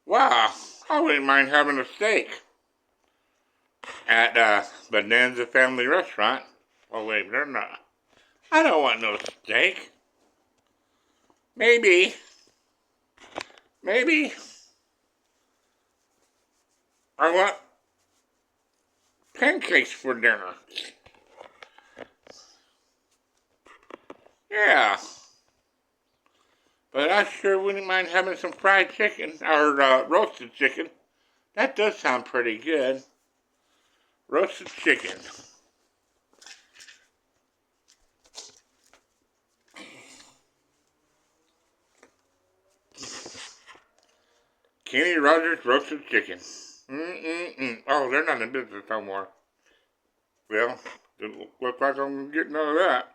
Wow, I wouldn't mind having a steak at Bonanza Family Restaurant. Oh wait, they're not. I don't want no steak. Maybe, maybe I want pancakes for dinner. Yeah, but I sure wouldn't mind having some fried chicken or roasted chicken. That does sound pretty good. Roasted chicken. Kenny Rogers roasted chicken. Mm-mm-mm. Oh, they're not in business no more. Well, didn't look like I'm getting none of that.